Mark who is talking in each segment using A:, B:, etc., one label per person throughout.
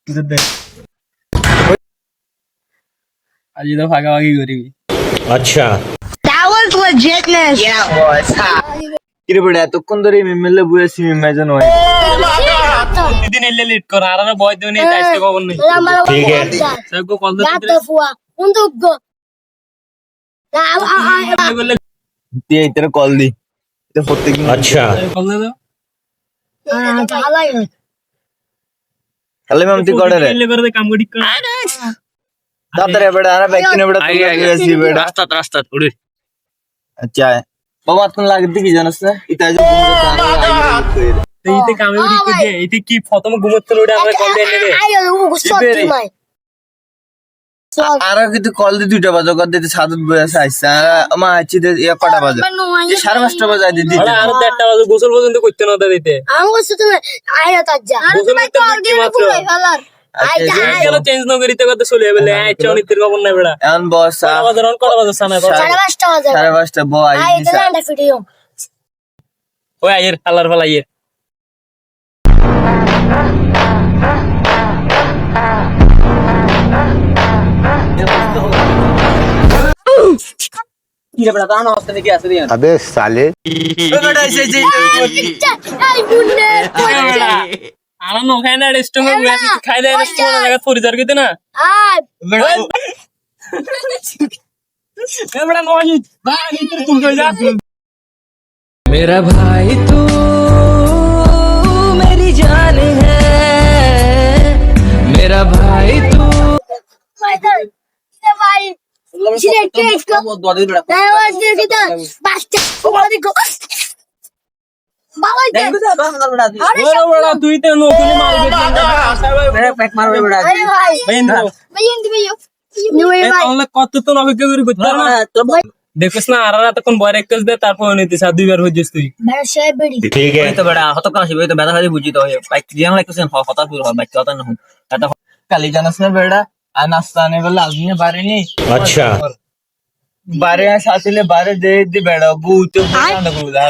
A: আজ তো ভাগাভাগি করবি।
B: अच्छा
C: That was legitness.
D: Yeah, boys.
A: কিরে বেটা এতক্ষণ ধরে মিমেলে বুয়েছি মিমেজন হয় দিদিন এলে লেট কর আর বয় দিও নেই তাইতে খবর নেই
B: ठीक है
A: সব কল দে তুই এইটার কল দি এটা প্রত্যেক
B: अच्छा
A: কল দে তাহলে ম্যাম তুই করে রে এলে করে কাম গড়ি কর দাদরে বেটা আরে ব্যাক কিনে বেটা তুই বুয়েছি বেটা রাস্তা উড়ে আচ্ছা বাবা তুমি লাগতে কি জানাস না এটা যে এইতে কামে গড়ি কই দে এইতে কি প্রথম ঘুমোতে ওটা আমরা কল দেন রে আর কিন্তু কল দি দুইটা বাজে কল দিতে সাদত বয়স আইছে আমা আইছি দে ইয়া কটা বাজে 5:30 বাজে দিদি আর 1:30 বাজে গোসল পর্যন্ত করতে না দিতে
C: আমি বলছি তুমি আইয়া তাজ্জা
A: গোসল করতে কি মাত্র গেল চেঞ্জ না করিতে কথা চলে যাবে আচ্ছা অনিতের খবর নাই বেড়া এখন বস কটা বাজে সানা
C: 5:30 বাজে
A: 5:30 বয় আইছে
C: আইয়া ভিডিও
A: ওই আইয়ের আল্লাহর ভালা আইয়ের কিরে বেটা দানা হস্তে নাকি আছে রে
B: अबे साले
A: বেটা এসে যে
C: আই বুনে
A: আর নো খাই না রেস্টুরেন্টে গিয়ে খাই দেয় না কোন জায়গা পরিচার করতে না
C: আই
A: বেটা এ বেটা নয় ভাই নিতে তুই কই যা
E: मेरा भाई तू मेरी जान है मेरा भाई तू
C: ভাই ভাই
A: তুই তো নতুন মাল কত তো অপেক্ষা করে করতে দেখিস না আর তখন বয় রেখে দে তারপর নিতে 2বার হইছিস তুই
B: ठीक है
D: তো বেটা হত কাছে তো বেটা খালি বুঝি তো বাইক জিয়াম লাগতেছেন হতা পুরো বাইক কথা না এটা
A: কালি জানাস না বেড়া আর নাস্তা আনে বলে আজকে বারে নেই
B: अच्छा
A: বারে সাথে বারে দে দি বেড়া বুতে না বুলা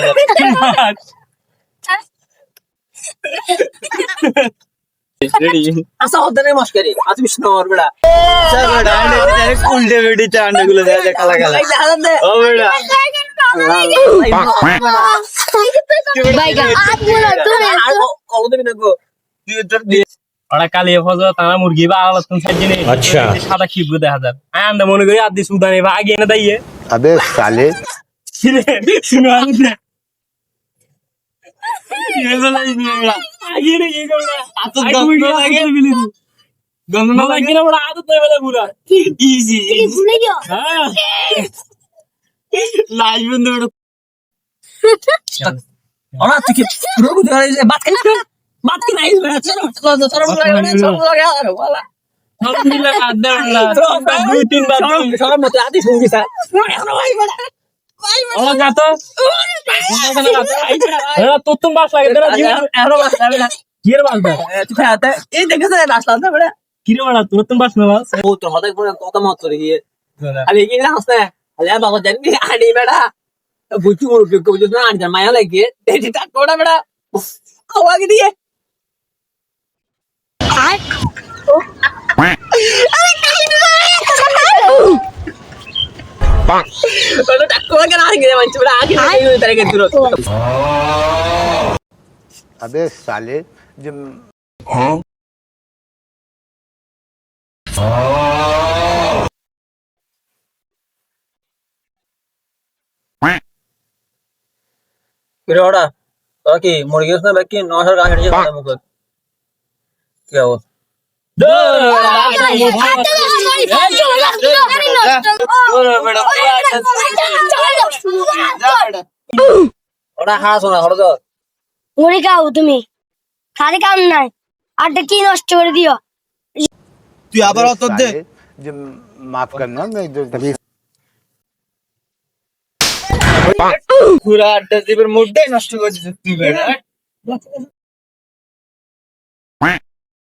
A: রেডি
D: আসা হতে নাই মস্কারি আজ বিষ্ণু আর বেটা
A: স্যার বেড়া আনে ডাইরেক্ট উল্টে বেড়ি চান্ডে গুলো দে কালা কালা ও বেড়া ওরা কালি ফজর তারা মুরগি বা আলাদা কোন সাইজ নেই
B: अच्छा
A: সাদা খিবু দেখা যায় আই আমরা মনে করি আদি সুদানি বা আগে এনে দাইয়ে
B: अबे साले
A: শুনো আমি আগে রে কি করলা আত গন্ধ লাগে বিলি গন্ধ না লাগে না বড় আদত হয়ে গেল পুরা ইজি হ্যাঁ লাইভ বন্ধ বড়
D: ওরা তুই কি পুরো বুঝে বাত কি নাই বেটা চলো চলো লাগা ওয়ালা
A: আলহামদুলিল্লাহ আদা বড় দুই তিন বার
D: সবার মতে আদি শুনবি স্যার এখন ভাই বেটা
A: ওলা গাতো এরা তো তুমি বাস লাগে তোরা
D: এরো বাস বেটা
A: কি এর বাস দা
D: তুই খাতে এই দেখেছ রাস্তা না বেটা
A: কি রে বড় তোর তুমি বাস না বাস
D: ও তো হঠাৎ করে কত মত করে গিয়ে আরে কি না হচ্ছে আরে বাবা জানি আড়ি বেটা বুঝি মোর কে বুঝছ না আড়ি মায়া লাগে এটা কোড়া বেটা আওয়াজ দিয়ে Kalau tak kau kan hari kita macam mana? Akhir hari kita lagi turut.
B: अबे साले जब
D: Kira orang, okey, mortgage na baki 9,000 ka hadiah kita mukut. Kya ho? Orang khas na horo to.
C: মুড়ি খাও তুমি খালি কাম নাই আরটা কি নষ্ট করে দিও
A: তুই আবার অত দে
B: जब माफ करना मैं जो तभी
A: পুরা আড্ডা দিবের মুডটাই নষ্ট করে দিছিস তুই বেটা